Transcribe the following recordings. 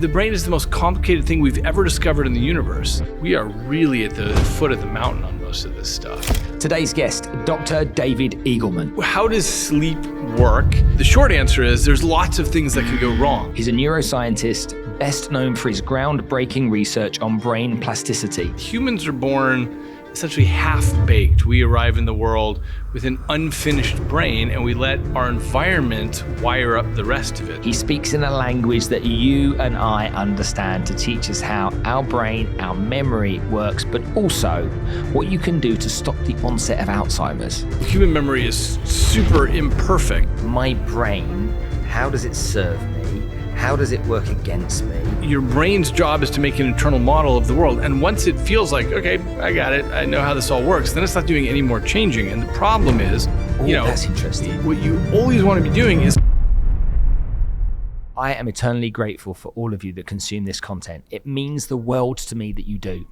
the brain is the most complicated thing we've ever discovered in the universe. We are really at the foot of the mountain on most of this stuff. Today's guest, Dr. David Eagleman. How does sleep work? The short answer is there's lots of things that can go wrong. He's a neuroscientist, best known for his groundbreaking research on brain plasticity. Humans are born essentially half-baked. We arrive in the world with an unfinished brain and we let our environment wire up the rest of it. He speaks in a language that you and I understand to teach us how our brain, our memory works, but also what you can do to stop the onset of Alzheimer's. Human memory is super imperfect. My brain, how does it serve me? How does it work against me? Your brain's job is to make an internal model of the world. And once it feels like, okay, I got it, I know how this all works, then it's not doing any more changing. And the problem is, that's interesting. What you always want to be doing is... I am eternally grateful for all of you that consume this content. It means the world to me that you do.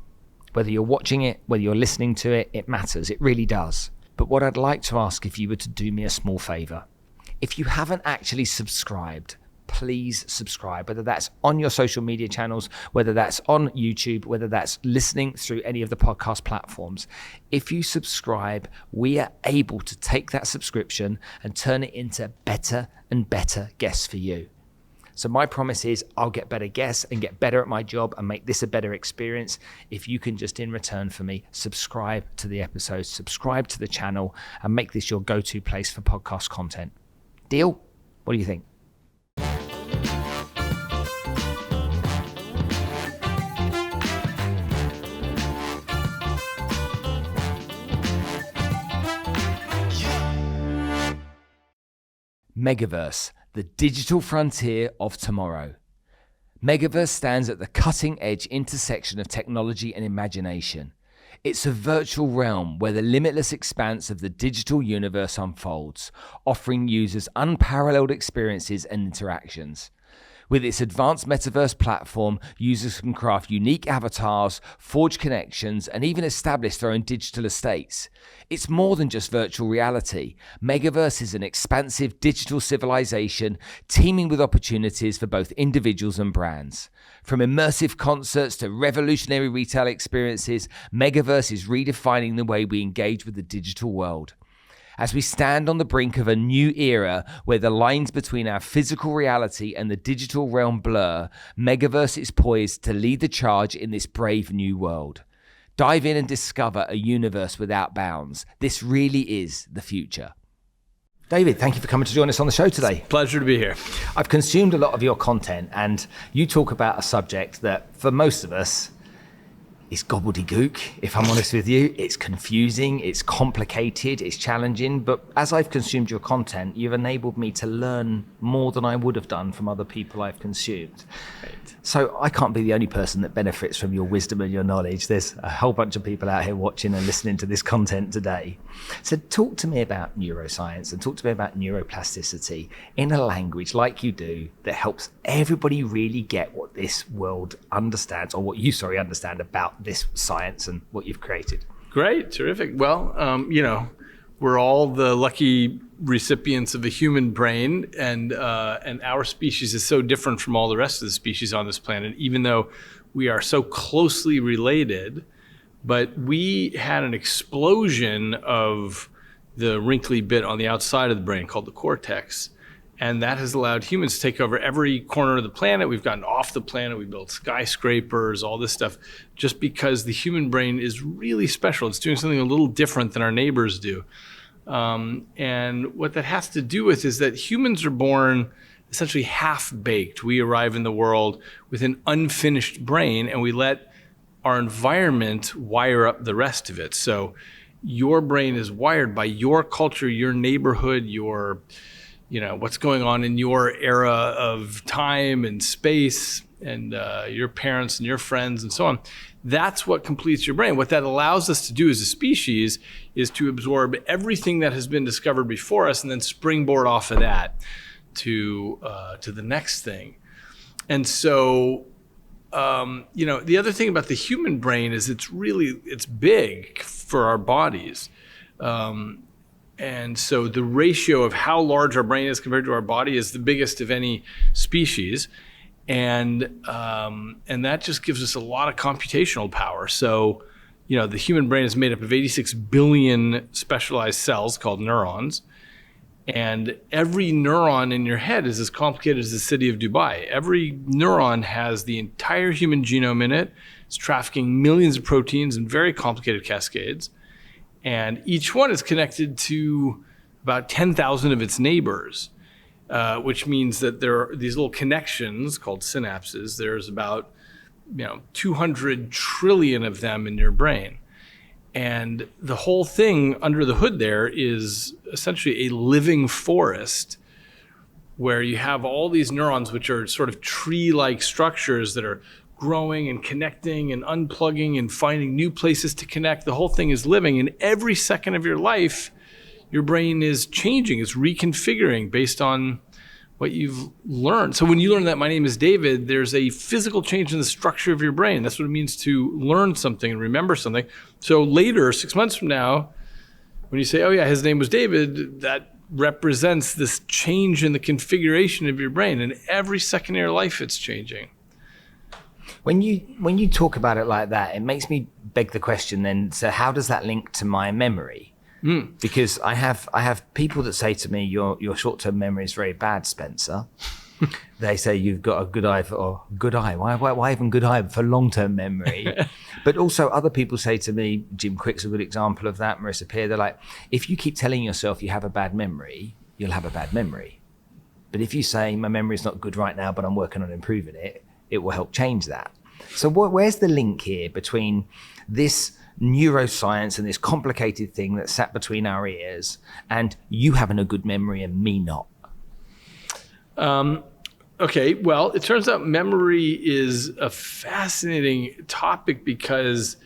Whether you're watching it, whether you're listening to it, it matters. It really does. But what I'd like to ask, if you were to do me a small favor, if you haven't actually subscribed, please subscribe, whether that's on your social media channels, whether that's on YouTube, whether that's listening through any of the podcast platforms. If you subscribe, we are able to take that subscription and turn it into better and better guests for you. So my promise is I'll get better guests and get better at my job and make this a better experience if you can just in return for me, subscribe to the episodes, subscribe to the channel and make this your go-to place for podcast content. Deal? What do you think? Megaverse, the digital frontier of tomorrow. Megaverse stands at the cutting-edge intersection of technology and imagination. It's a virtual realm where the limitless expanse of the digital universe unfolds, offering users unparalleled experiences and interactions. With its advanced metaverse platform, users can craft unique avatars, forge connections, and even establish their own digital estates. It's more than just virtual reality. Megaverse is an expansive digital civilization teeming with opportunities for both individuals and brands. From immersive concerts to revolutionary retail experiences, Megaverse is redefining the way we engage with the digital world. As we stand on the brink of a new era where the lines between our physical reality and the digital realm blur, Megaverse is poised to lead the charge in this brave new world. Dive in and discover a universe without bounds. This really is the future. David, thank you for coming to join us on the show today. Pleasure to be here. I've consumed a lot of your content and you talk about a subject that for most of us is gobbledygook, if I'm honest with you. It's confusing, it's complicated, it's challenging, but as I've consumed your content, you've enabled me to learn more than I would have done from other people I've consumed. Right. So I can't be the only person that benefits from your wisdom and your knowledge. There's a whole bunch of people out here watching and listening to this content today. So talk to me about neuroscience and talk to me about neuroplasticity in a language like you do that helps everybody really get what this world understands, or what you, understand about this science and what you've created. Great, terrific. Well, we're all the lucky recipients of a human brain, and our species is so different from all the rest of the species on this planet, even though we are so closely related. But we had an explosion of the wrinkly bit on the outside of the brain called the cortex. And that has allowed humans to take over every corner of the planet. We've gotten off the planet. We built skyscrapers, all this stuff, just because the human brain is really special. It's doing something a little different than our neighbors do. And what that has to do with is that humans are born essentially half-baked. We arrive in the world with an unfinished brain, and we let our environment wire up the rest of it. So your brain is wired by your culture, your neighborhood, what's going on in your era of time and space, and your parents and your friends and so on. That's what completes your brain. What that allows us to do as a species is to absorb everything that has been discovered before us and then springboard off of that to the next thing. And so, the other thing about the human brain is it's big for our bodies. And so the ratio of how large our brain is compared to our body is the biggest of any species. And that just gives us a lot of computational power. So, the human brain is made up of 86 billion specialized cells called neurons. And every neuron in your head is as complicated as the city of Dubai. Every neuron has the entire human genome in it. It's trafficking millions of proteins in very complicated cascades. And each one is connected to about 10,000 of its neighbors, which means that there are these little connections called synapses. There's about 200 trillion of them in your brain. And the whole thing under the hood there is essentially a living forest where you have all these neurons, which are sort of tree-like structures that are growing and connecting and unplugging and finding new places to connect. The whole thing is living. And every second of your life, your brain is changing. It's reconfiguring based on what you've learned. So when you learn that my name is David, there's a physical change in the structure of your brain. That's what it means to learn something and remember something. So later, 6 months from now, when you say, oh yeah, his name was David, that represents this change in the configuration of your brain. And every second of your life, it's changing. When you talk about it like that, it makes me beg the question then, so how does that link to my memory? Because I have people that say to me, your short-term memory is very bad, Spencer. They say you've got a good eye why even good eye for long-term memory? But also other people say to me, Jim Quick's a good example of that, Marissa Peer, they're like, if you keep telling yourself you have a bad memory, you'll have a bad memory. But if you say my memory's not good right now, but I'm working on improving it, it will help change that. So where's the link here between this neuroscience and this complicated thing that sat between our ears and you having a good memory and me not? Okay, well, it turns out memory is a fascinating topic because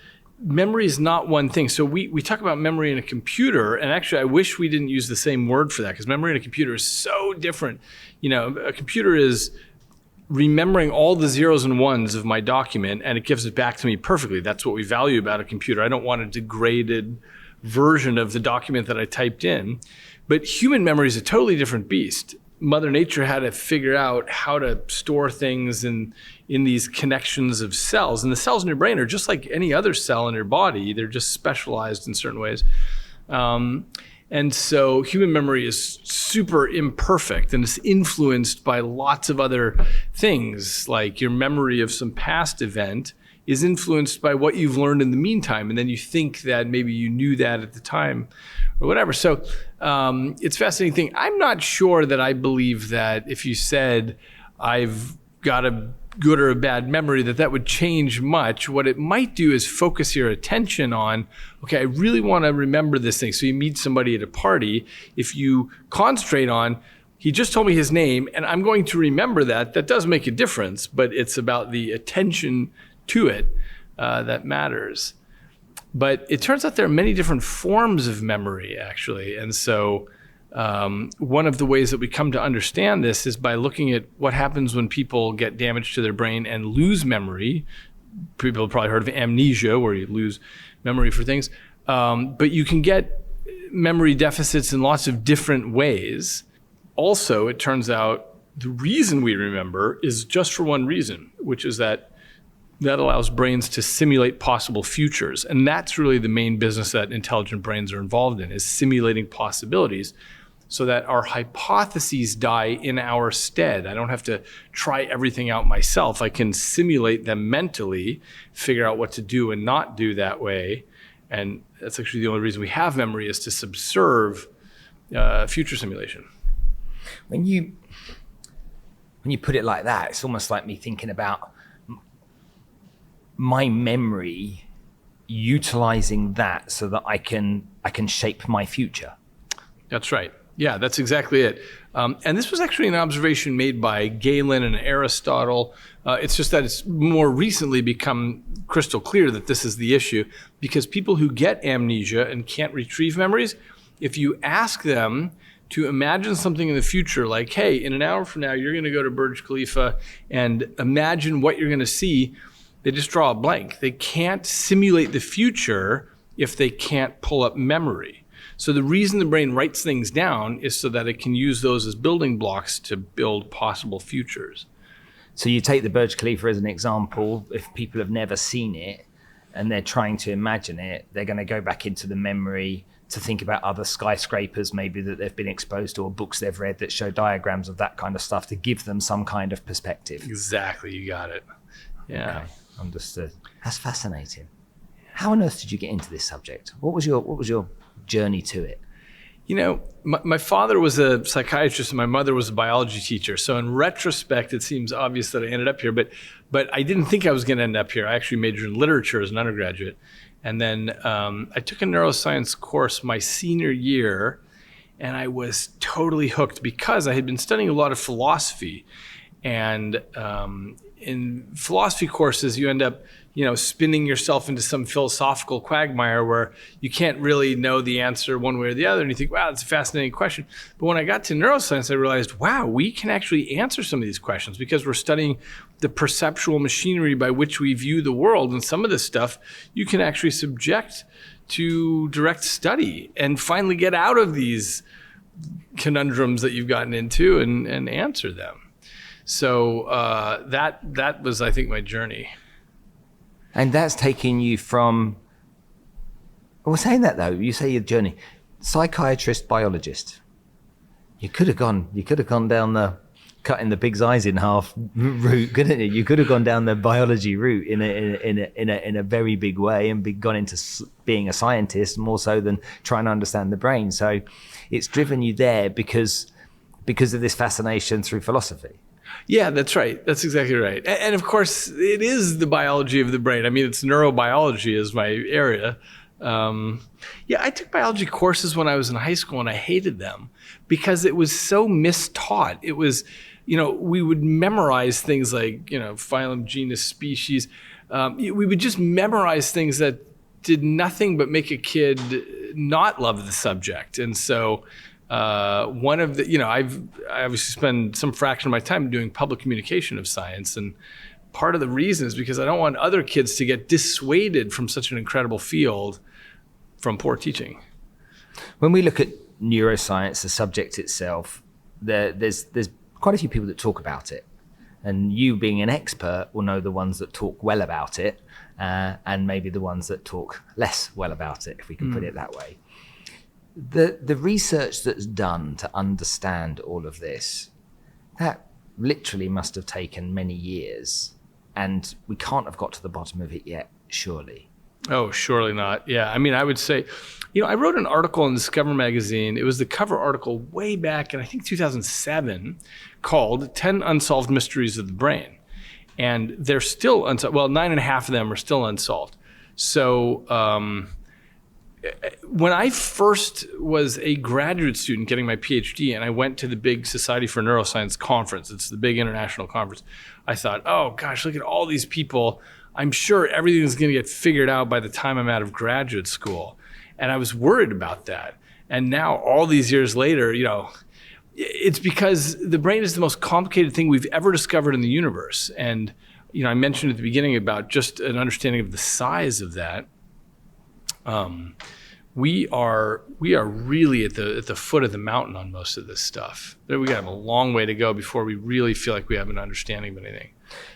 memory is not one thing. So we talk about memory in a computer, and actually I wish we didn't use the same word for that because memory in a computer is so different. A computer is remembering all the zeros and ones of my document, and it gives it back to me perfectly. That's what we value about a computer. I don't want a degraded version of the document that I typed in. But human memory is a totally different beast. Mother Nature had to figure out how to store things in these connections of cells. And the cells in your brain are just like any other cell in your body. They're just specialized in certain ways. And so human memory is super imperfect, and it's influenced by lots of other things, like your memory of some past event is influenced by what you've learned in the meantime, and then you think that maybe you knew that at the time or whatever. So it's a fascinating thing. I'm not sure that I believe that if you said I've got a good or a bad memory, that would change much. What it might do is focus your attention on, okay, I really want to remember this thing. So you meet somebody at a party. If you concentrate on, he just told me his name and I'm going to remember that does make a difference, but it's about the attention to it that matters. But it turns out there are many different forms of memory, actually. And so one of the ways that we come to understand this is by looking at what happens when people get damage to their brain and lose memory. People have probably heard of amnesia, where you lose memory for things. But you can get memory deficits in lots of different ways. Also, it turns out the reason we remember is just for one reason, which is that allows brains to simulate possible futures. And that's really the main business that intelligent brains are involved in, is simulating possibilities so that our hypotheses die in our stead. I don't have to try everything out myself. I can simulate them mentally, figure out what to do and not do that way. And that's actually the only reason we have memory, is to subserve future simulation. When you put it like that, it's almost like me thinking about my memory, utilizing that so that I can shape my future. That's right. Yeah, that's exactly it. And this was actually an observation made by Galen and Aristotle. It's just that it's more recently become crystal clear that this is the issue, because people who get amnesia and can't retrieve memories, if you ask them to imagine something in the future, like, hey, in an hour from now, you're going to go to Burj Khalifa and imagine what you're going to see, they just draw a blank. They can't simulate the future if they can't pull up memory. So the reason the brain writes things down is so that it can use those as building blocks to build possible futures. So you take the Burj Khalifa as an example. If people have never seen it and they're trying to imagine it, they're going to go back into the memory to think about other skyscrapers maybe that they've been exposed to, or books they've read that show diagrams of that kind of stuff to give them some kind of perspective. Exactly, you got it. Yeah. Okay, understood. That's fascinating. How on earth did you get into this subject? What was your journey to it? You know, my father was a psychiatrist and my mother was a biology teacher. So in retrospect, it seems obvious that I ended up here, but I didn't think I was going to end up here. I actually majored in literature as an undergraduate. And then I took a neuroscience course my senior year, and I was totally hooked because I had been studying a lot of philosophy. And in philosophy courses, you end up, spinning yourself into some philosophical quagmire where you can't really know the answer one way or the other. And you think, wow, that's a fascinating question. But when I got to neuroscience, I realized, wow, we can actually answer some of these questions because we're studying the perceptual machinery by which we view the world. And some of this stuff you can actually subject to direct study and finally get out of these conundrums that you've gotten into and answer them. So that was, I think, my journey. And that's taking you from, well, saying that though, you say your journey, psychiatrist, biologist. You could have gone down the cutting the pig's eyes in half route, couldn't you? You could have gone down the biology route in a very big way and gone into being a scientist more so than trying to understand the brain. So it's driven you there because of this fascination through philosophy. Yeah, that's right. That's exactly right. And of course, it is the biology of the brain. I mean, it's neurobiology is my area. I took biology courses when I was in high school and I hated them because it was so mistaught. It was, we would memorize things like, phylum, genus, species. We would just memorize things that did nothing but make a kid not love the subject. And so one of the, I obviously spend some fraction of my time doing public communication of science. And part of the reason is because I don't want other kids to get dissuaded from such an incredible field from poor teaching. When we look at neuroscience, the subject itself, there's quite a few people that talk about it. And you being an expert will know the ones that talk well about it and maybe the ones that talk less well about it, if we can put it that way. The research that's done to understand all of this, that literally must have taken many years, and we can't have got to the bottom of it yet, surely. Oh, surely not. Yeah, I mean, I would say, I wrote an article in Discover magazine. It was the cover article way back in, I think, 2007, called 10 Unsolved Mysteries of the Brain. And they're still unsolved. Well, 9.5 of them are still unsolved. So when I first was a graduate student getting my PhD and I went to the big Society for Neuroscience conference, it's the big international conference, I thought, oh gosh, look at all these people. I'm sure everything's going to get figured out by the time I'm out of graduate school. And I was worried about that. And now all these years later, it's because the brain is the most complicated thing we've ever discovered in the universe. And, I mentioned at the beginning about just an understanding of the size of that. We are really at the foot of the mountain on most of this stuff. We got a long way to go before we really feel like we have an understanding of anything.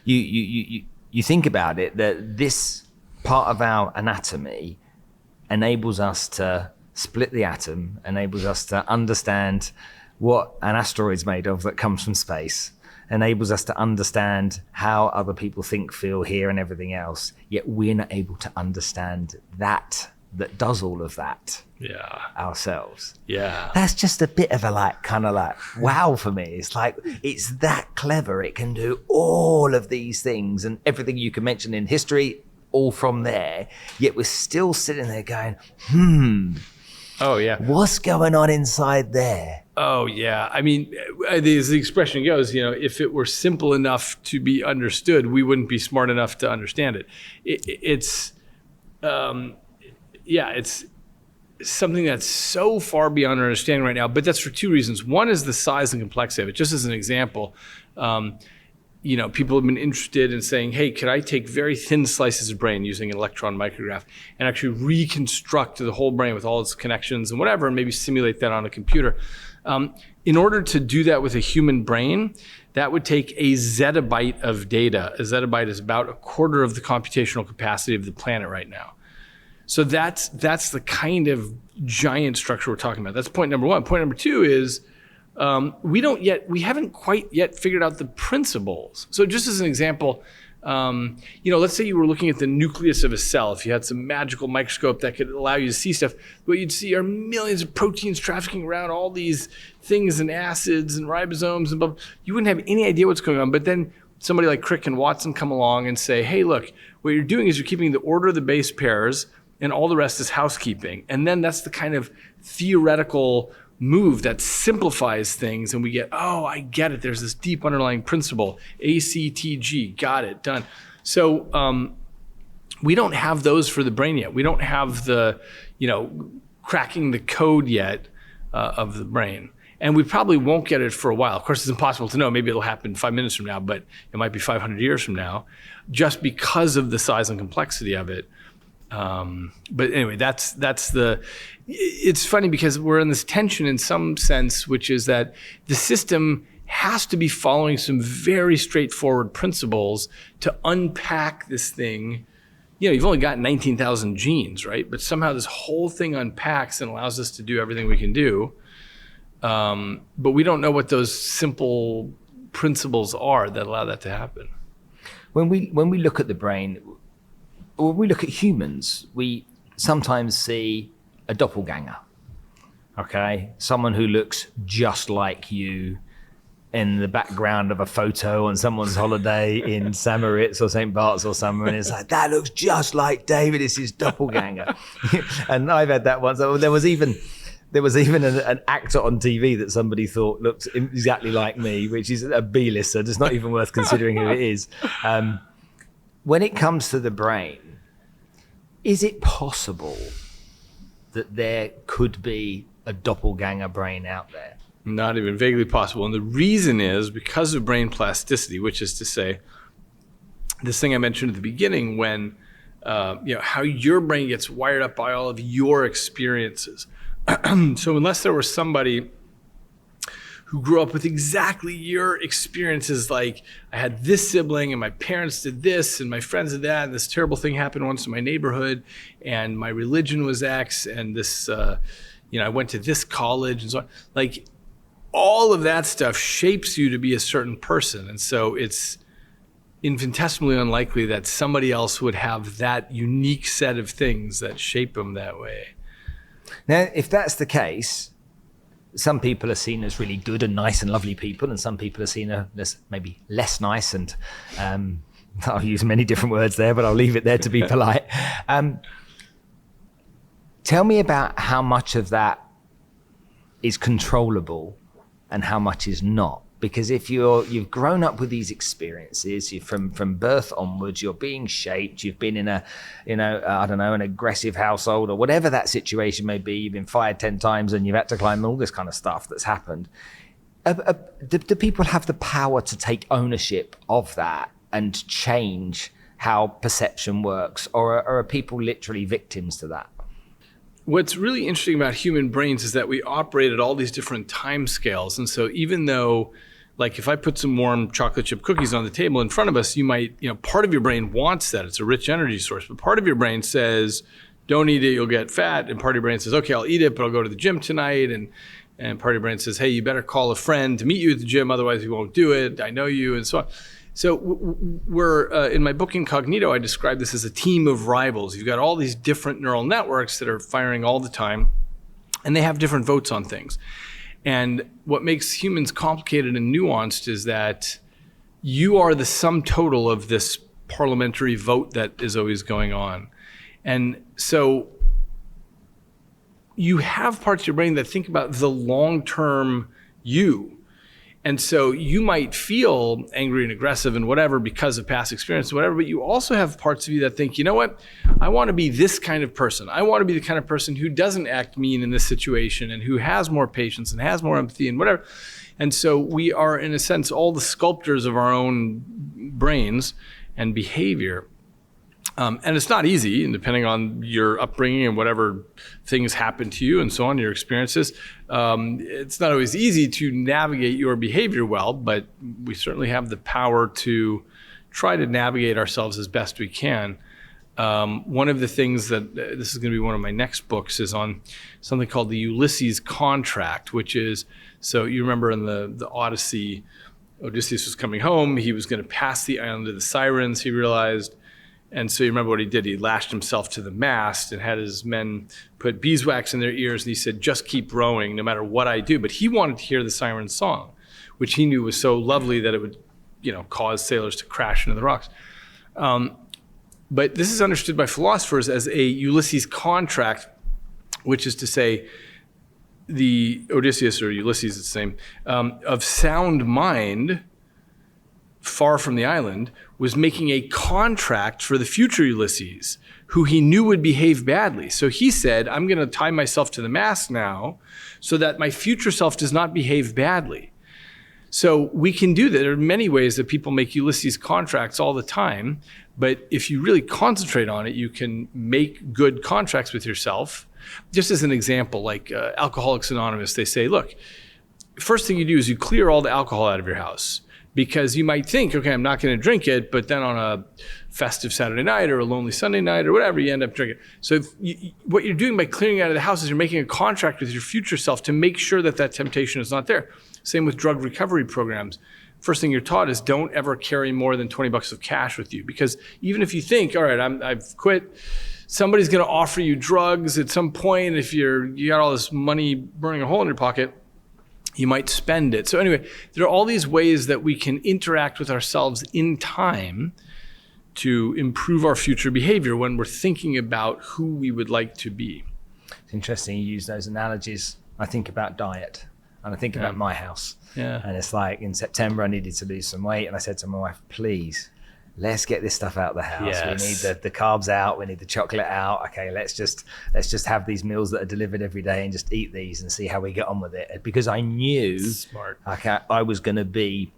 You think about it, that this part of our anatomy enables us to split the atom, enables us to understand what an asteroid's made of that comes from space, enables us to understand how other people think, feel, hear, and everything else. Yet we're not able to understand that does all of that ourselves. Yeah. That's just a bit of a wow for me. It's like, it's that clever. It can do all of these things and everything you can mention in history, all from there. Yet we're still sitting there going, oh yeah, what's going on inside there? Oh yeah. I mean, as the expression goes, if it were simple enough to be understood, we wouldn't be smart enough to understand it. It's something that's so far beyond our understanding right now, but that's for two reasons. One is the size and complexity of it. Just as an example, people have been interested in saying, hey, could I take very thin slices of brain using an electron micrograph and actually reconstruct the whole brain with all its connections and whatever, and maybe simulate that on a computer? In order to do that with a human brain, that would take a zettabyte of data. A zettabyte is about a quarter of the computational capacity of the planet right now. So that's the kind of giant structure we're talking about. That's point number one. Point number two is we haven't quite yet figured out the principles. So just as an example, let's say you were looking at the nucleus of a cell. If you had some magical microscope that could allow you to see stuff, what you'd see are millions of proteins trafficking around, all these things and acids and ribosomes and blah. You wouldn't have any idea what's going on. But then somebody like Crick and Watson come along and say, hey, look, what you're doing is you're keeping the order of the base pairs and all the rest is housekeeping. And then that's the kind of theoretical move that simplifies things, and we get, oh, I get it. There's this deep underlying principle, ACTG, got it, done. So we don't have those for the brain yet. We don't have the, cracking the code yet of the brain. And we probably won't get it for a while. Of course, it's impossible to know. Maybe it'll happen 5 minutes from now, but it might be 500 years from now, just because of the size and complexity of it. But anyway, it's funny because we're in this tension in some sense, which is that the system has to be following some very straightforward principles to unpack this thing. You've only got 19,000 genes, right? But somehow this whole thing unpacks and allows us to do everything we can do. But we don't know what those simple principles are that allow that to happen. When we look at the brain, when we look at humans, we sometimes see a doppelganger, okay? Someone who looks just like you in the background of a photo on someone's holiday in St. Moritz or St. Bart's or somewhere, and it's like, that looks just like David, it's his doppelganger. And I've had that once. There was even an actor on TV that somebody thought looked exactly like me, which is a B-lister. It's not even worth considering who it is. When it comes to the brain, is it possible that there could be a doppelganger brain out there? Not even vaguely possible. And the reason is because of brain plasticity, which is to say, this thing I mentioned at the beginning, when, how your brain gets wired up by all of your experiences. So unless there was somebody who grew up with exactly your experiences, like I had this sibling and my parents did this and my friends did that and this terrible thing happened once in my neighborhood and my religion was X and this, I went to this college and so on. Like all of that stuff shapes you to be a certain person. And so it's infinitesimally unlikely that somebody else would have that unique set of things that shape them that way. Now, if that's the case, some people are seen as really good and nice and lovely people, and some people are seen as maybe less nice and I'll use many different words there, but I'll leave it there to be polite. Tell me about how much of that is controllable and how much is not. Because if you've grown up with these experiences, from birth onwards, you're being shaped, you've been in an aggressive household or whatever that situation may be, you've been fired 10 times and you've had to climb all this kind of stuff that's happened. Do people have the power to take ownership of that and change how perception works? Or are people literally victims to that? What's really interesting about human brains is that we operate at all these different time scales. And so even though, like if I put some warm chocolate chip cookies on the table in front of us, you might, part of your brain wants that. It's a rich energy source. But part of your brain says, don't eat it, you'll get fat. And part of your brain says, okay, I'll eat it, but I'll go to the gym tonight. And part of your brain says, hey, you better call a friend to meet you at the gym, otherwise you won't do it. I know you, and so on. So we're in my book Incognito, I describe this as a team of rivals. You've got all these different neural networks that are firing all the time, and they have different votes on things. And what makes humans complicated and nuanced is that you are the sum total of this parliamentary vote that is always going on. And so you have parts of your brain that think about the long-term you. And so you might feel angry and aggressive and whatever because of past experience, whatever, but you also have parts of you that think, you know what, I want to be this kind of person. I want to be the kind of person who doesn't act mean in this situation and who has more patience and has more empathy and whatever. And so we are, in a sense, all the sculptors of our own brains and behavior. And it's not easy, and depending on your upbringing and whatever things happen to you and so on, your experiences, it's not always easy to navigate your behavior well, but we certainly have the power to try to navigate ourselves as best we can. One of the things that, this is going to be one of my next books, is on something called the Ulysses contract, which is, so you remember in the Odyssey, Odysseus was coming home, he was going to pass the island of the Sirens, he realized. And so you remember what he did? He lashed himself to the mast and had his men put beeswax in their ears, and he said, just keep rowing no matter what I do. But he wanted to hear the siren song, which he knew was so lovely that it would, cause sailors to crash into the rocks. But this is understood by philosophers as a Ulysses contract, which is to say the Odysseus, or Ulysses, it's the same, of sound mind, far from the island, was making a contract for the future Ulysses, who he knew would behave badly. So he said, I'm going to tie myself to the mast now so that my future self does not behave badly. So we can do that. There are many ways that people make Ulysses contracts all the time, but if you really concentrate on it, you can make good contracts with yourself. Just as an example, like Alcoholics Anonymous, they say, look, first thing you do is you clear all the alcohol out of your house. Because you might think, okay, I'm not going to drink it, but then on a festive Saturday night or a lonely Sunday night or whatever, you end up drinking. So what you're doing by clearing out of the house is you're making a contract with your future self to make sure that that temptation is not there. Same with drug recovery programs. First thing you're taught is don't ever carry more than $20 of cash with you. Because even if you think, all right, I've quit, somebody's going to offer you drugs at some point. If you got all this money burning a hole in your pocket, you might spend it. So anyway, there are all these ways that we can interact with ourselves in time to improve our future behavior when we're thinking about who we would like to be. It's interesting you use those analogies. I think about diet, and I think about my house. Yeah. And it's like in September, I needed to lose some weight, and I said to my wife, please, let's get this stuff out of the house. Yes. We need the carbs out. We need the chocolate out. Okay, let's just have these meals that are delivered every day and just eat these and see how we get on with it. Because I knew I was going to be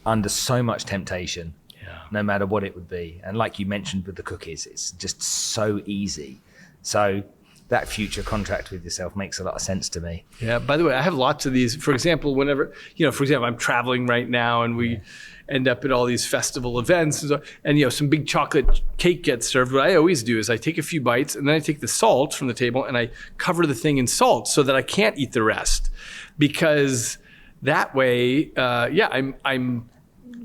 under so much temptation, no matter what it would be. And like you mentioned with the cookies, it's just so easy. So that future contract with yourself makes a lot of sense to me. Yeah. By the way, I have lots of these. For example, I'm traveling right now, and we end up at all these festival events, and some big chocolate cake gets served. What I always do is I take a few bites, and then I take the salt from the table and I cover the thing in salt so that I can't eat the rest, because that way, I'm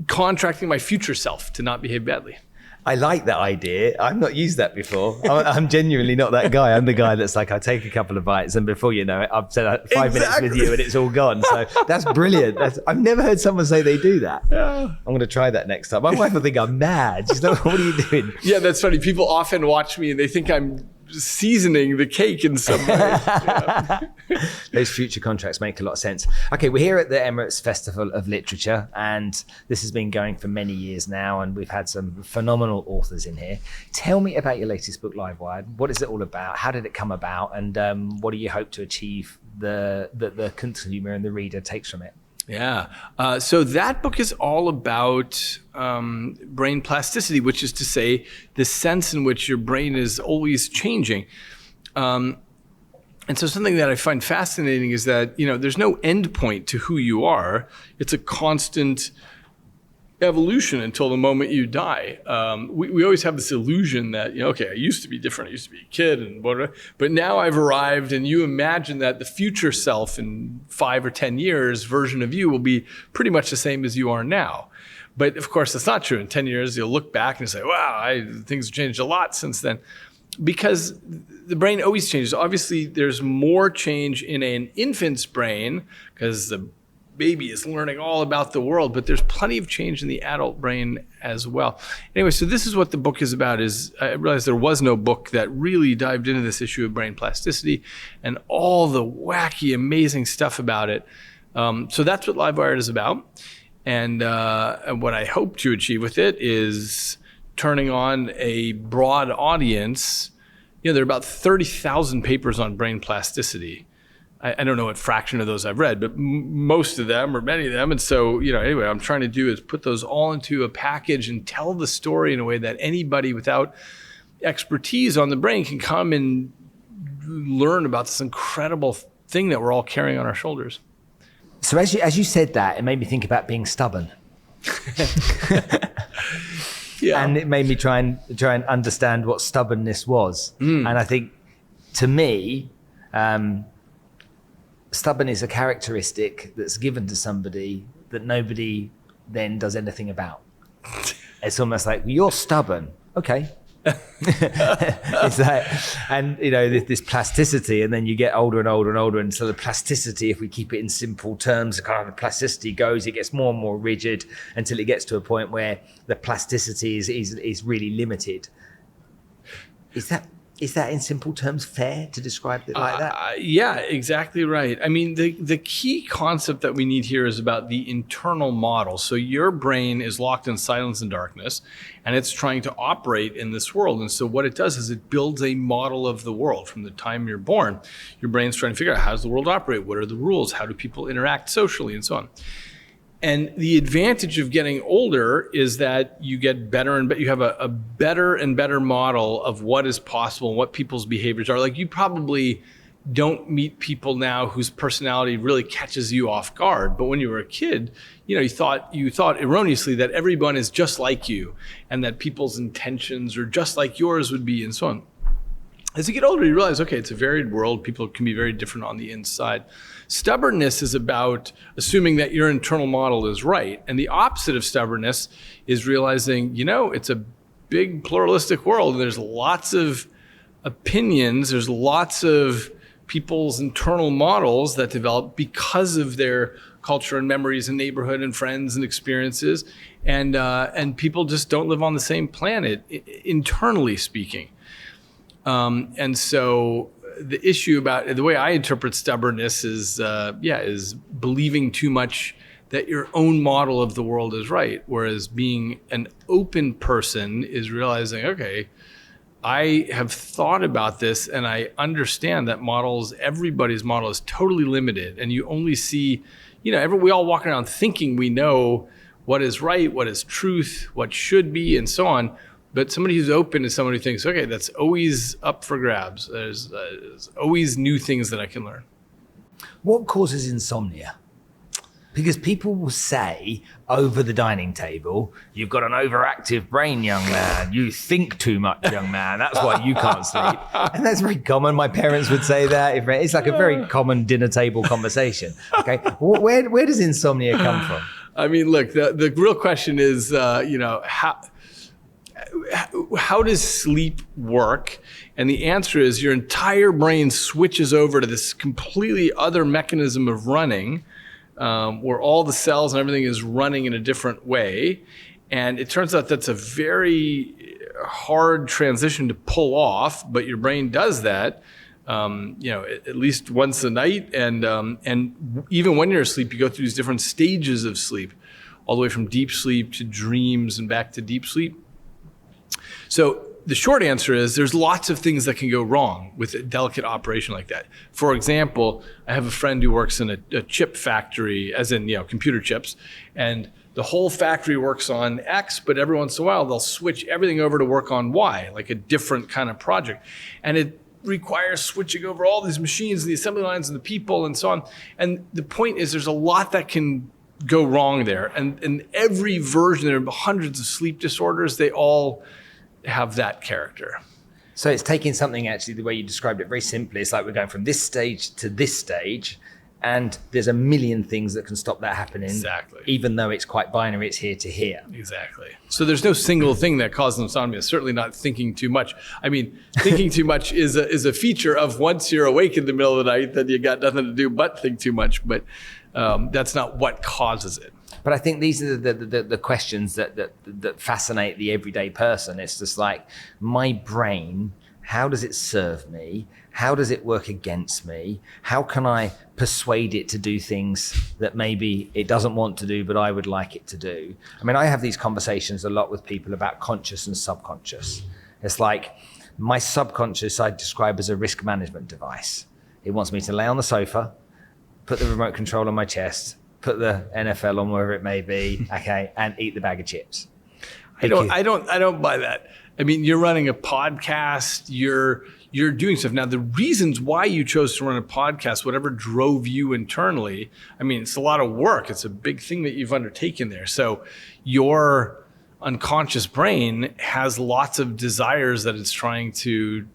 contracting my future self to not behave badly. I like that idea. I've not used that before. I'm genuinely not that guy. I'm the guy that's like, I take a couple of bites and before you know it, I've said 5 minutes with you and it's all gone. So that's brilliant. I've never heard someone say they do that. Yeah. I'm going to try that next time. My wife will think I'm mad. She's like, what are you doing? Yeah, that's funny. People often watch me and they think I'm seasoning the cake in some way. Yeah. Those future contracts make a lot of sense. Okay, we're here at the Emirates Festival of Literature, and this has been going for many years now, and we've had some phenomenal authors in here. Tell me about your latest book, Livewired. What is it all about? How did it come about? And what do you hope to achieve the consumer and the reader takes from it? Yeah. So that book is all about brain plasticity, which is to say the sense in which your brain is always changing. And so something that I find fascinating is that, there's no end point to who you are. It's a constant evolution until the moment you die. We always have this illusion that, I used to be different. I used to be a kid and whatever, but now I've arrived, and you imagine that the future self in 5 or 10 years version of you will be pretty much the same as you are now. But of course, that's not true. In 10 years, you'll look back and say, wow, things have changed a lot since then. Because the brain always changes. Obviously, there's more change in an infant's brain because the baby is learning all about the world, but there's plenty of change in the adult brain as well. Anyway, so this is what the book is about. I realized there was no book that really dived into this issue of brain plasticity and all the wacky, amazing stuff about it. So that's what Livewired is about. And what I hope to achieve with it is turning on a broad audience. There are about 30,000 papers on brain plasticity. I don't know what fraction of those I've read, but most of them or many of them. And so, anyway, what I'm trying to do is put those all into a package and tell the story in a way that anybody without expertise on the brain can come and learn about this incredible thing that we're all carrying on our shoulders. So as you said that, it made me think about being stubborn. Yeah. And it made me try and understand what stubbornness was. And I think, to me, stubborn is a characteristic that's given to somebody that nobody then does anything about. It's almost like, you're stubborn. Okay. It's like, and this plasticity, and then you get older and older and older, and so the plasticity, if we keep it in simple terms, the kind of plasticity goes, it gets more and more rigid until it gets to a point where the plasticity is really limited. Is that in simple terms fair to describe it like that? Yeah, exactly right. I mean, the key concept that we need here is about the internal model. So your brain is locked in silence and darkness, and it's trying to operate in this world. And so what it does is it builds a model of the world from the time you're born. Your brain's trying to figure out, how does the world operate? What are the rules? How do people interact socially, and so on. And the advantage of getting older is that you get better and you have a better and better model of what is possible and what people's behaviors are. Like, you probably don't meet people now whose personality really catches you off guard. But when you were a kid, you thought erroneously that everyone is just like you and that people's intentions are just like yours would be, and so on. As you get older, you realize, okay, it's a varied world. People can be very different on the inside. Stubbornness is about assuming that your internal model is right. And the opposite of stubbornness is realizing, it's a big pluralistic world. And there's lots of opinions. There's lots of people's internal models that develop because of their culture and memories and neighborhood and friends and experiences. And people just don't live on the same planet, internally speaking. And so the issue about the way I interpret stubbornness is believing too much that your own model of the world is right. Whereas being an open person is realizing, okay, I have thought about this and I understand that everybody's model is totally limited. And you only see, we all walk around thinking we know what is right, what is truth, what should be, and so on. But somebody who's open is someone who thinks, okay, that's always up for grabs. There's always new things that I can learn. What causes insomnia? Because people will say over the dining table, you've got an overactive brain, young man. You think too much, young man. That's why you can't sleep. And that's very common. My parents would say that. It's like a very common dinner table conversation. Okay, where does insomnia come from? I mean, look, the real question is, how does sleep work? And the answer is your entire brain switches over to this completely other mechanism of running, where all the cells and everything is running in a different way. And it turns out that's a very hard transition to pull off, but your brain does that, at least once a night. And even when you're asleep, you go through these different stages of sleep, all the way from deep sleep to dreams and back to deep sleep. So the short answer is there's lots of things that can go wrong with a delicate operation like that. For example, I have a friend who works in a chip factory, as in, computer chips, and the whole factory works on X, but every once in a while they'll switch everything over to work on Y, like a different kind of project. And it requires switching over all these machines, the assembly lines and the people and so on. And the point is there's a lot that can go wrong there. And every version, there are hundreds of sleep disorders, they all have that character. So it's taking something, actually, the way you described it very simply, it's like we're going from this stage to this stage, and there's a million things that can stop that happening. Exactly. Even though it's quite binary, it's here to here. Exactly. So there's no single thing that causes insomnia. Certainly not thinking too much. I mean, thinking too much is a feature of once you're awake in the middle of the night, then you got nothing to do but think too much. But that's not what causes it. But I think these are the questions that fascinate the everyday person. It's just like, my brain, how does it serve me? How does it work against me? How can I persuade it to do things that maybe it doesn't want to do, but I would like it to do? I mean, I have these conversations a lot with people about conscious and subconscious. It's like, my subconscious I describe as a risk management device. It wants me to lay on the sofa, put the remote control on my chest, put the NFL on wherever it may be, okay, and eat the bag of chips. I don't buy that. I mean, you're running a podcast, you're doing stuff. Now, the reasons why you chose to run a podcast, whatever drove you internally, I mean, it's a lot of work. It's a big thing that you've undertaken there. So your unconscious brain has lots of desires that it's trying to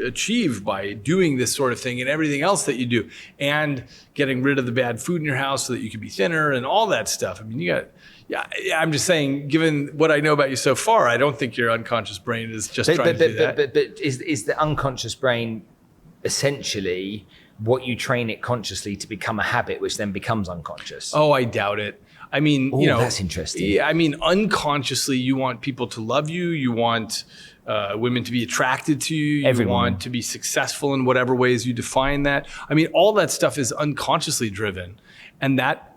achieve by doing this sort of thing and everything else that you do, and getting rid of the bad food in your house so that you can be thinner and all that stuff. I mean, I'm just saying, given what I know about you so far, I don't think your unconscious brain is just trying to do that. But is the unconscious brain essentially what you train it consciously to become a habit, which then becomes unconscious? Oh, I doubt it. I mean, that's interesting. Yeah, I mean, unconsciously, you want people to love you. You want women to be attracted to you. You want to be successful in whatever ways you define that. I mean, all that stuff is unconsciously driven. And that,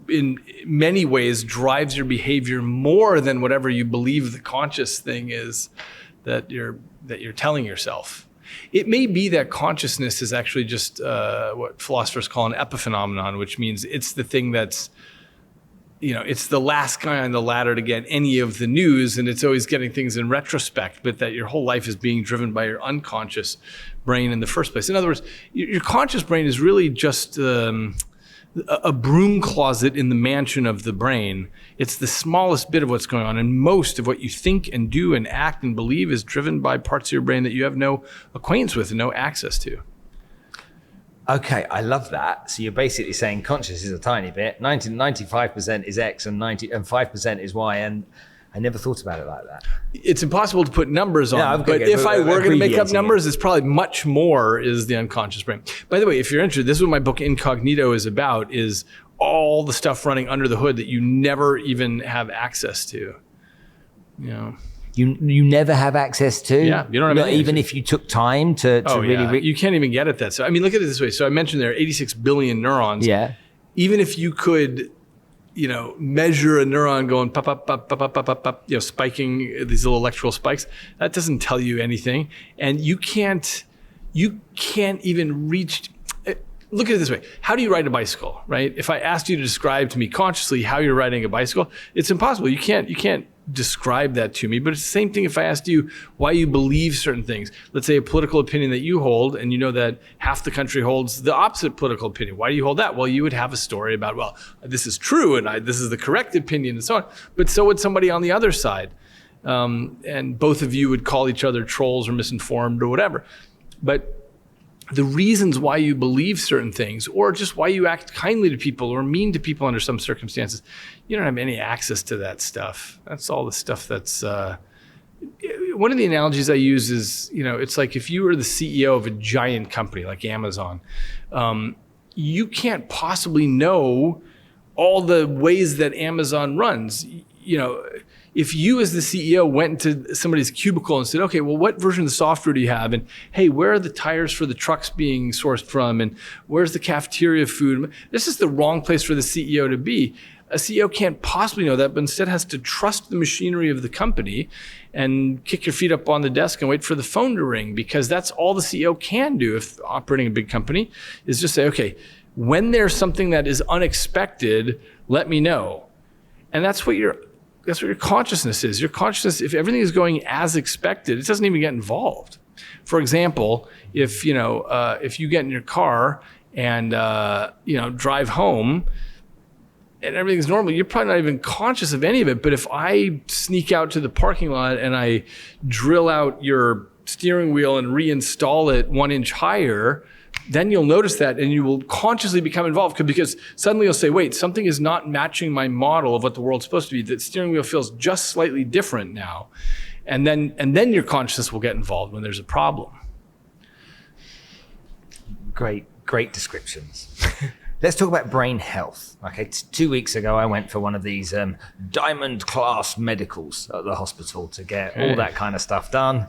in many ways, drives your behavior more than whatever you believe the conscious thing is that you're telling yourself. It may be that consciousness is actually just what philosophers call an epiphenomenon, which means it's the thing that's, it's the last guy on the ladder to get any of the news, and it's always getting things in retrospect, but that your whole life is being driven by your unconscious brain in the first place. In other words, your conscious brain is really just a broom closet in the mansion of the brain. It's the smallest bit of what's going on, and most of what you think and do and act and believe is driven by parts of your brain that you have no acquaintance with and no access to. Okay, I love that. So you're basically saying conscious is a tiny bit, 95% is X and 5% is Y, and I never thought about it like that. It's impossible to put numbers on, but if I were going to make up numbers, it's probably much more is the unconscious brain. By the way, if you're interested, this is what my book Incognito is about, is all the stuff running under the hood that you never even have access to. You never have access to? Yeah, you don't have even if you took time to really... You can't even get at that. So, I mean, look at it this way. So I mentioned there are 86 billion neurons. Yeah. Even if you could... measure a neuron going pop, pop, pop, pop, pop, pop, pop, spiking these little electrical spikes. That doesn't tell you anything. And you can't even reach, look at it this way. How do you ride a bicycle, right? If I asked you to describe to me consciously how you're riding a bicycle, it's impossible. You can't describe that to me, but it's the same thing if I asked you why you believe certain things. Let's say a political opinion that you hold, and you know that half the country holds the opposite political opinion. Why do you hold that? Well, you would have a story about, well, this is true, and this is the correct opinion, and so on. But so would somebody on the other side. And both of you would call each other trolls or misinformed or whatever. But the reasons why you believe certain things, or just why you act kindly to people or mean to people under some circumstances, you don't have any access to that stuff. That's all the stuff that's... one of the analogies I use is, it's like if you were the CEO of a giant company like Amazon, you can't possibly know all the ways that Amazon runs. If you as the CEO went into somebody's cubicle and said, okay, well, what version of the software do you have? And hey, where are the tires for the trucks being sourced from? And where's the cafeteria food? This is the wrong place for the CEO to be. A CEO can't possibly know that, but instead has to trust the machinery of the company and kick your feet up on the desk and wait for the phone to ring, because that's all the CEO can do if operating a big company, is just say, okay, when there's something that is unexpected, let me know. And that's what your consciousness is. Your consciousness, if everything is going as expected, it doesn't even get involved. For example, if you get in your car and drive home and everything's normal, you're probably not even conscious of any of it. But if I sneak out to the parking lot and I drill out your steering wheel and reinstall it 1 inch higher, then you'll notice that and you will consciously become involved, because suddenly you'll say, wait, something is not matching my model of what the world's supposed to be. The steering wheel feels just slightly different now. And then your consciousness will get involved when there's a problem. Great descriptions. Let's talk about brain health. Okay, 2 weeks ago, I went for one of these diamond class medicals at the hospital to get all that kind of stuff done.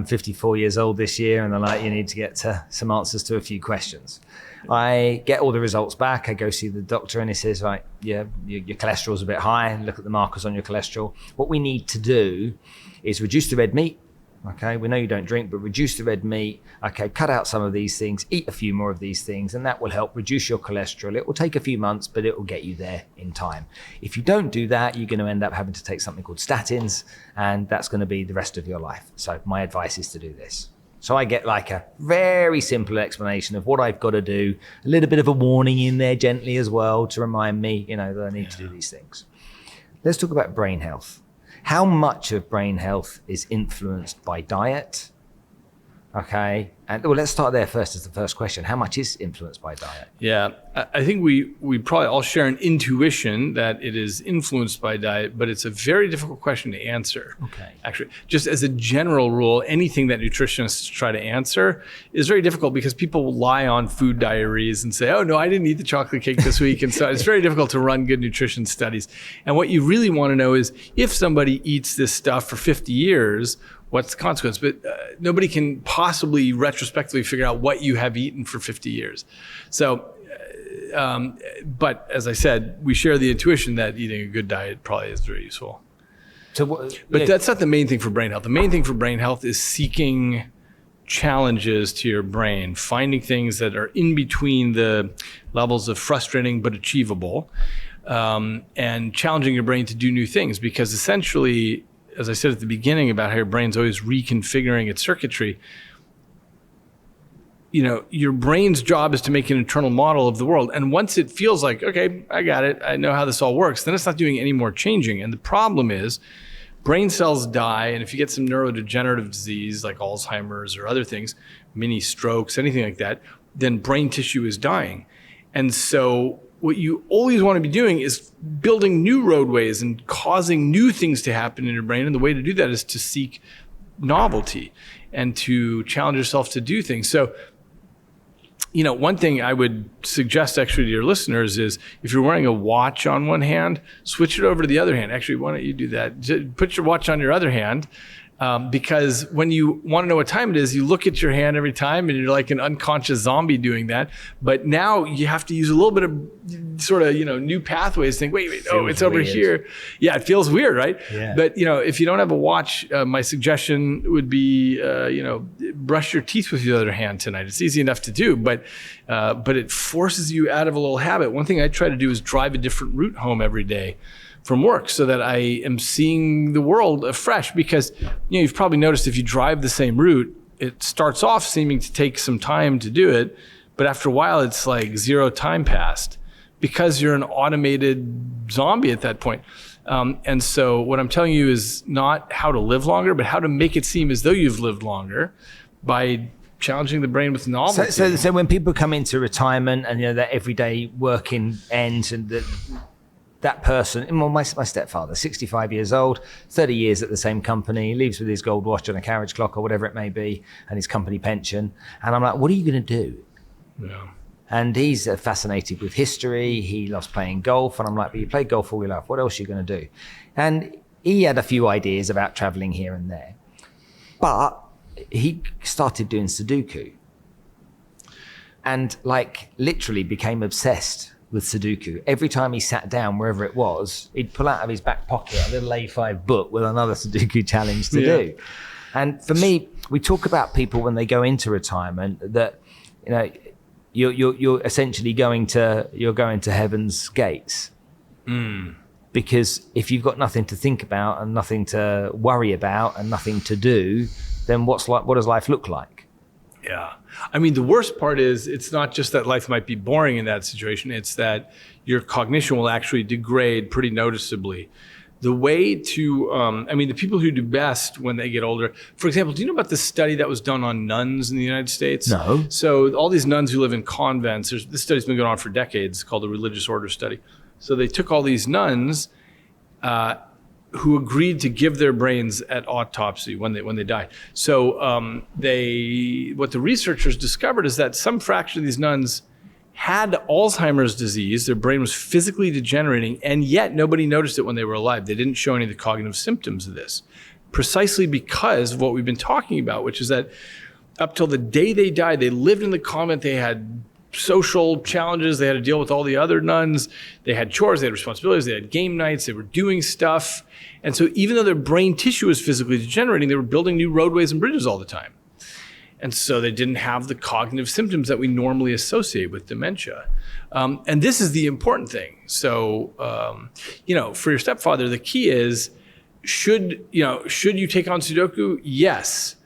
54 years old this year, and they're like, you need to get some answers to a few questions. I get all the results back. I go see the doctor, and he says, right, yeah, your cholesterol's a bit high. Look at the markers on your cholesterol. What we need to do is reduce the red meat Okay, we know you don't drink, but reduce the red meat. Okay, cut out some of these things, eat a few more of these things, and that will help reduce your cholesterol. It will take a few months, but it will get you there in time. If you don't do that, you're going to end up having to take something called statins, and that's going to be the rest of your life. So my advice is to do this. So I get like a very simple explanation of what I've got to do, a little bit of a warning in there gently as well to remind me, that I need to do these things. Let's talk about brain health. How much of brain health is influenced by diet? Okay, and well, let's start there first as the first question. How much is influenced by diet? Yeah, I think we probably all share an intuition that it is influenced by diet, but it's a very difficult question to answer. Okay. Actually, just as a general rule, anything that nutritionists try to answer is very difficult because people will lie on food diaries and say, oh no, I didn't eat the chocolate cake this week. And so it's very difficult to run good nutrition studies. And what you really want to know is if somebody eats this stuff for 50 years, what's the consequence? But nobody can possibly retrospectively figure out what you have eaten for 50 years. So, but as I said, we share the intuition that eating a good diet probably is very useful. But that's not the main thing for brain health. The main thing for brain health is seeking challenges to your brain, finding things that are in between the levels of frustrating but achievable, and challenging your brain to do new things. Because essentially, as I said at the beginning about how your brain's always reconfiguring its circuitry, your brain's job is to make an internal model of the world. And once it feels like, okay, I got it, I know how this all works, then it's not doing any more changing. And the problem is brain cells die. And if you get some neurodegenerative disease like Alzheimer's or other things, mini strokes, anything like that, then brain tissue is dying. And so what you always want to be doing is building new roadways and causing new things to happen in your brain. And the way to do that is to seek novelty and to challenge yourself to do things. So, one thing I would suggest actually to your listeners is if you're wearing a watch on one hand, switch it over to the other hand. Actually, why don't you do that? Just put your watch on your other hand. Because when you want to know what time it is, you look at your hand every time and you're like an unconscious zombie doing that. But now you have to use a little bit of sort of, new pathways. Think, wait, oh, it's over here. Yeah, it feels weird, right? Yeah. But, if you don't have a watch, my suggestion would be, brush your teeth with your other hand tonight. It's easy enough to do, but it forces you out of a little habit. One thing I try to do is drive a different route home every day from work so that I am seeing the world afresh, because you've probably noticed if you drive the same route, it starts off seeming to take some time to do it, but after a while it's like zero time passed because you're an automated zombie at that point. And so what I'm telling you is not how to live longer, but how to make it seem as though you've lived longer by challenging the brain with novelty. So when people come into retirement and that everyday working ends, and that person, well, my stepfather, 65 years old, 30 years at the same company, leaves with his gold watch and a carriage clock or whatever it may be, and his company pension. And I'm like, what are you going to do? Yeah. And he's fascinated with history. He loves playing golf. And I'm like, but you play golf all your life. What else are you going to do? And he had a few ideas about traveling here and there. But he started doing Sudoku. And literally became obsessed with Sudoku. Every time he sat down, wherever it was, he'd pull out of his back pocket a little A5 book with another Sudoku challenge to do. And for me, we talk about people when they go into retirement that, you're essentially going to heaven's gates. Because if you've got nothing to think about and nothing to worry about and nothing to do, then what does life look like? Yeah. I mean, the worst part is it's not just that life might be boring in that situation. It's that your cognition will actually degrade pretty noticeably. The way to, the people who do best when they get older, for example, do you know about this study that was done on nuns in the United States? No. So all these nuns who live in convents, this study's been going on for decades. It's called the Religious Order Study. So they took all these nuns who agreed to give their brains at autopsy when they died. So what the researchers discovered is that some fraction of these nuns had Alzheimer's disease. Their brain was physically degenerating, and yet nobody noticed it when they were alive. They didn't show any of the cognitive symptoms of this, precisely because of what we've been talking about, which is that up till the day they died, they lived in the convent. They had social challenges. They had to deal with all the other nuns. They had chores, they had responsibilities, they had game nights, they were doing stuff. And so even though their brain tissue was physically degenerating, they were building new roadways and bridges all the time. And so they didn't have the cognitive symptoms that we normally associate with dementia. And this is the important thing. So, for your stepfather, the key is, should you take on Sudoku? Yes.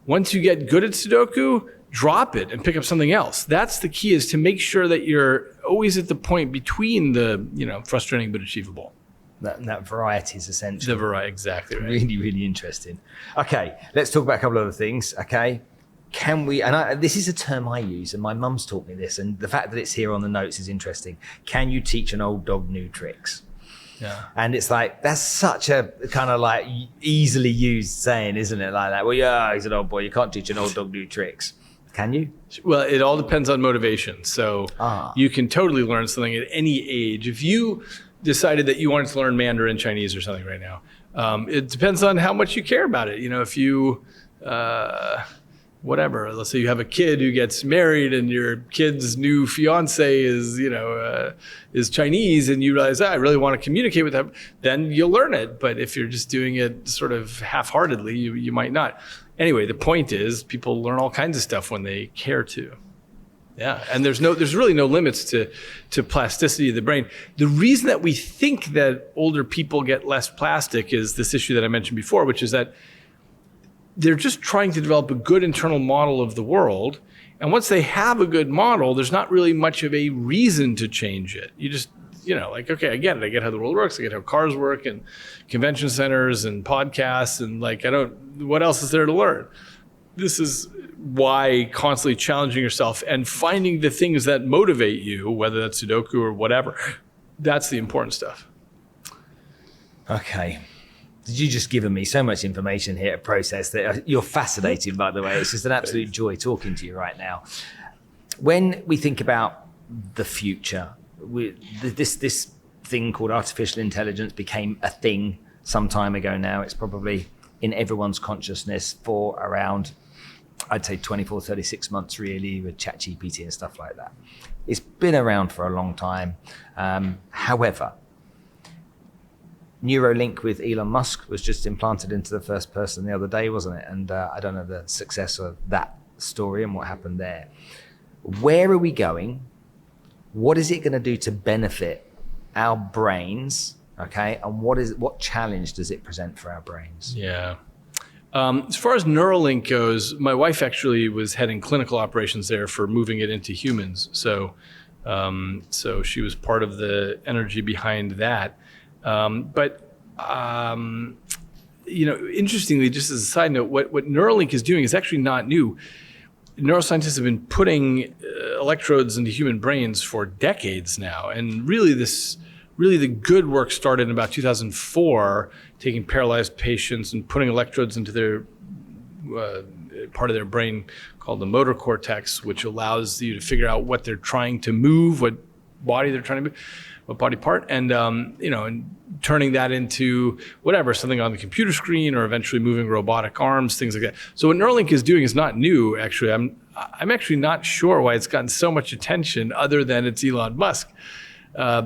Once you get good at Sudoku, drop it and pick up something else. That's the key, is to make sure that you're always at the point between the, frustrating but achievable. That variety is essential. The variety, exactly right. Really, really interesting. Okay, let's talk about a couple of other things, okay? Can we, this is a term I use, and my mum's taught me this, and the fact that it's here on the notes is interesting. Can you teach an old dog new tricks? Yeah. And it's like, that's such a kind of like easily used saying, isn't it? Like that, well, yeah, he's an old boy, you can't teach an old dog new tricks. Can you? Well, it all depends on motivation. So you can totally learn something at any age. If you decided that you wanted to learn Mandarin Chinese or something right now, it depends on how much you care about it. If you, whatever, let's say you have a kid who gets married and your kid's new fiance is Chinese, and you realize, I really want to communicate with them, then you'll learn it. But if you're just doing it sort of half-heartedly, you might not. Anyway, the point is, people learn all kinds of stuff when they care to. Yeah, and there's really no limits to plasticity of the brain. The reason that we think that older people get less plastic is this issue that I mentioned before, which is that they're just trying to develop a good internal model of the world. And once they have a good model, there's not really much of a reason to change it. You just, okay, I get it. I get how the world works. I get how cars work and convention centers and podcasts. And what else is there to learn? This is why constantly challenging yourself and finding the things that motivate you, whether that's Sudoku or whatever, that's the important stuff. Okay. Did you just given me so much information here to process that you're fascinating, by the way. It's just an absolute joy talking to you right now. When we think about the future, this thing called artificial intelligence became a thing some time ago now. It's probably in everyone's consciousness for around, I'd say 24, 36 months really, with ChatGPT and stuff like that. It's been around for a long time. However, Neuralink with Elon Musk was just implanted into the first person the other day, wasn't it? And I don't know the success of that story and what happened there. Where are we going? What is it going to do to benefit our brains? Okay, and what challenge does it present for our brains? Yeah. As far as Neuralink goes, my wife actually was heading clinical operations there for moving it into humans. So she was part of the energy behind that. Interestingly, just as a side note, what Neuralink is doing is actually not new. Neuroscientists have been putting electrodes into human brains for decades now. And really the good work started in about 2004, taking paralyzed patients and putting electrodes into their part of their brain called the motor cortex, which allows you to figure out what they're trying to move, what body they're trying to move, what body part, and and turning that into whatever, something on the computer screen, or eventually moving robotic arms, things like that. So what Neuralink is doing is not new, actually. I'm actually not sure why it's gotten so much attention, other than it's Elon Musk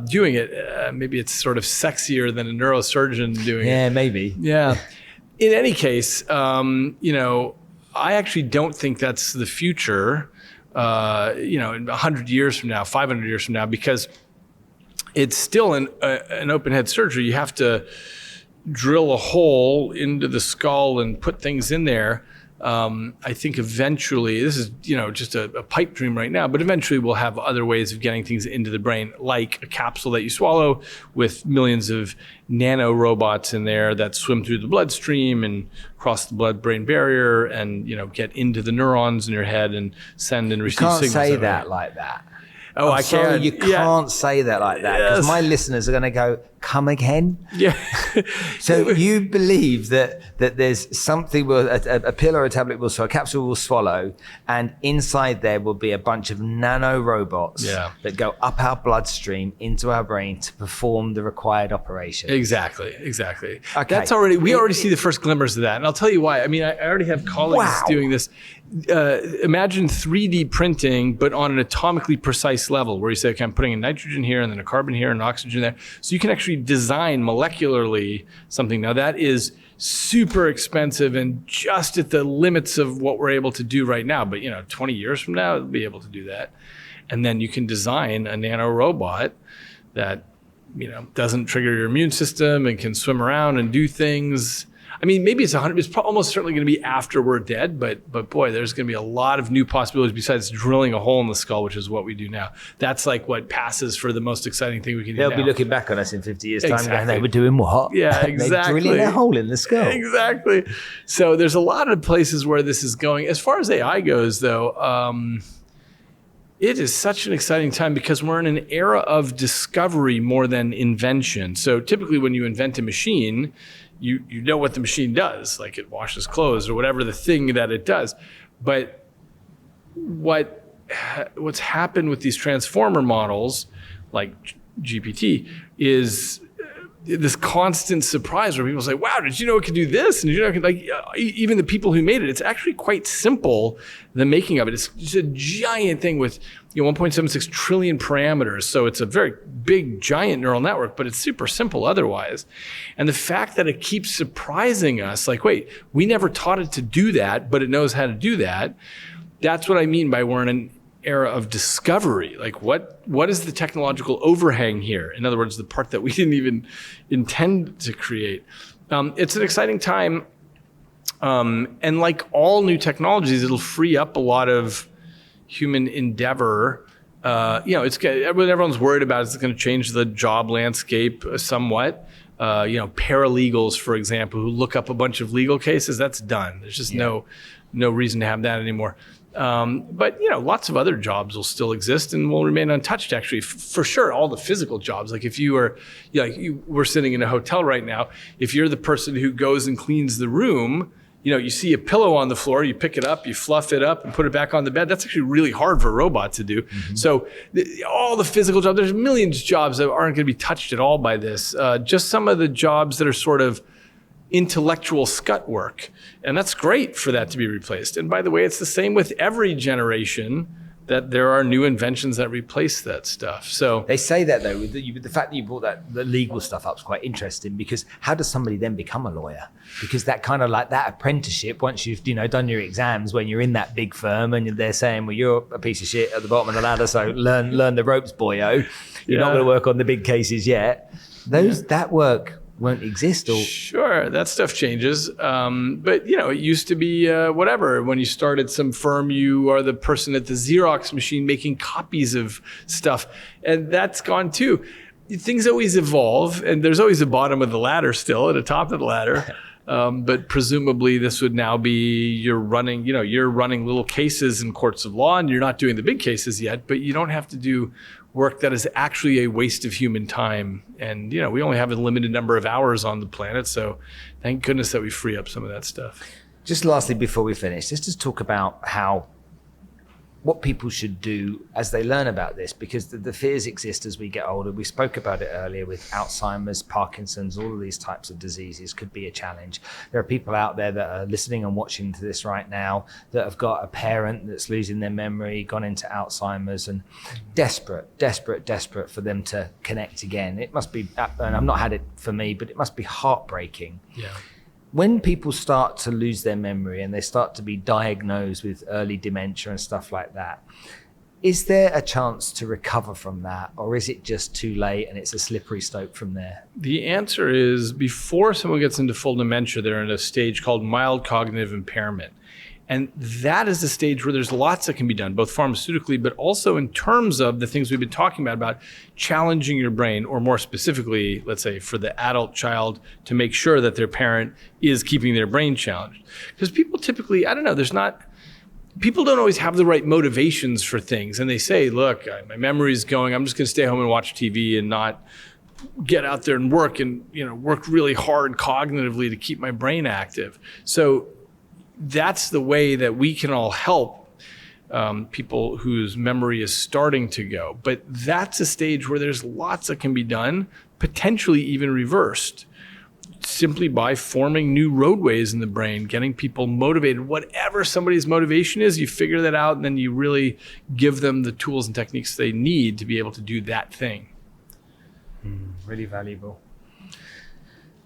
doing it. Maybe it's sort of sexier than a neurosurgeon doing it. Yeah, maybe. Yeah. In any case, I actually don't think that's the future, in 100 years from now, 500 years from now, because it's still an open head surgery. You have to drill a hole into the skull and put things in there. I think eventually, this is just a pipe dream right now, but eventually we'll have other ways of getting things into the brain, like a capsule that you swallow with millions of nano robots in there that swim through the bloodstream and cross the blood-brain barrier and get into the neurons in your head and send and receive signals. You can't say that like that. Oh, I'm sorry, you can't say that like that, because Yes. my listeners are going to go, come again? Yeah. So you believe that there's something, a pill or a tablet will swallow, a capsule will swallow, and inside there will be a bunch of nano robots that go up our bloodstream into our brain to perform the required operation. Exactly. Okay. That's we already see the first glimmers of that. And I'll tell you why. I mean, I already have colleagues doing this. Imagine 3D printing, but on an atomically precise level, where you say, okay, I'm putting a nitrogen here and then a carbon here and an oxygen there. So you can actually design molecularly something. Now that is super expensive and just at the limits of what we're able to do right now. But 20 years from now, it'll be able to do that. And then you can design a nano robot that, doesn't trigger your immune system and can swim around and do things. I mean, maybe it's almost certainly going to be after we're dead, but boy, there's going to be a lot of new possibilities besides drilling a hole in the skull, which is what we do now. That's like what passes for the most exciting thing we can do now. They'll be looking back on us in 50 years' time going, they were doing what? Yeah, exactly. They're drilling a hole in the skull. Exactly. So there's a lot of places where this is going. As far as AI goes, though, it is such an exciting time because we're in an era of discovery more than invention. So typically when you invent a machine, you know what the machine does, like it washes clothes or whatever the thing that it does. But what's happened with these transformer models, like GPT, is this constant surprise where people say, wow, did you know it could do this? And even the people who made it, it's actually quite simple, the making of it. It's just a giant thing with 1.76 trillion parameters. So it's a very big, giant neural network, but it's super simple otherwise. And the fact that it keeps surprising us, like, wait, we never taught it to do that, but it knows how to do that. That's what I mean by we're in an era of discovery. Like what is the technological overhang here? In other words, the part that we didn't even intend to create. It's an exciting time. And like all new technologies, it'll free up a lot of human endeavor. Everyone's worried about it's going to change the job landscape somewhat. Paralegals, for example, who look up a bunch of legal cases, that's done. There's just no reason to have that anymore. But lots of other jobs will still exist and will remain untouched. Actually, for sure, all the physical jobs. Like if you were, we're sitting in a hotel right now. If you're the person who goes and cleans the room, you see a pillow on the floor, you pick it up, you fluff it up, and put it back on the bed. That's actually really hard for a robot to do. Mm-hmm. So all the physical jobs, there's millions of jobs that aren't going to be touched at all by this. Just some of the jobs that are sort of intellectual scut work. And that's great for that to be replaced. And by the way, it's the same with every generation, that there are new inventions that replace that stuff. So they say that though, with the fact that you brought the legal stuff up is quite interesting, because how does somebody then become a lawyer? Because that kind of like that apprenticeship, once you've done your exams, when you're in that big firm and they're saying, well, you're a piece of shit at the bottom of the ladder, so learn the ropes, boyo. You're not going to work on the big cases yet. That work won't exist. Sure, that stuff changes. But it used to be whatever. When you started some firm, you are the person at the Xerox machine making copies of stuff, and that's gone too. Things always evolve, and there's always a bottom of the ladder still and a top of the ladder. But presumably this would now be you're running little cases in courts of law, and you're not doing the big cases yet, but you don't have to do work that is actually a waste of human time. And, we only have a limited number of hours on the planet. So thank goodness that we free up some of that stuff. Just lastly, before we finish, let's just talk about what people should do as they learn about this, because the fears exist as we get older. We spoke about it earlier with Alzheimer's, Parkinson's, all of these types of diseases could be a challenge. There are people out there that are listening and watching to this right now that have got a parent that's losing their memory, gone into Alzheimer's, and desperate for them to connect again. It must be, and I've not had it for me, but it must be heartbreaking. Yeah. When people start to lose their memory and they start to be diagnosed with early dementia and stuff like that, is there a chance to recover from that, or is it just too late and it's a slippery slope from there? The answer is, before someone gets into full dementia, they're in a stage called mild cognitive impairment. And that is the stage where there's lots that can be done, both pharmaceutically, but also in terms of the things we've been talking about challenging your brain, or more specifically, let's say for the adult child, to make sure that their parent is keeping their brain challenged. Because people typically, people don't always have the right motivations for things. And they say, look, my memory's going, I'm just going to stay home and watch TV and not get out there and work and, work really hard cognitively to keep my brain active. So that's the way that we can all help people whose memory is starting to go. But that's a stage where there's lots that can be done, potentially even reversed, simply by forming new roadways in the brain, getting people motivated. Whatever somebody's motivation is, you figure that out, and then you really give them the tools and techniques they need to be able to do that thing. Really valuable.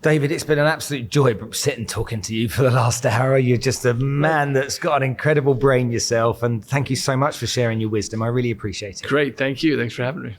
David, it's been an absolute joy sitting talking to you for the last hour. You're just a man that's got an incredible brain yourself, and thank you so much for sharing your wisdom. I really appreciate it. Great, thank you. Thanks for having me.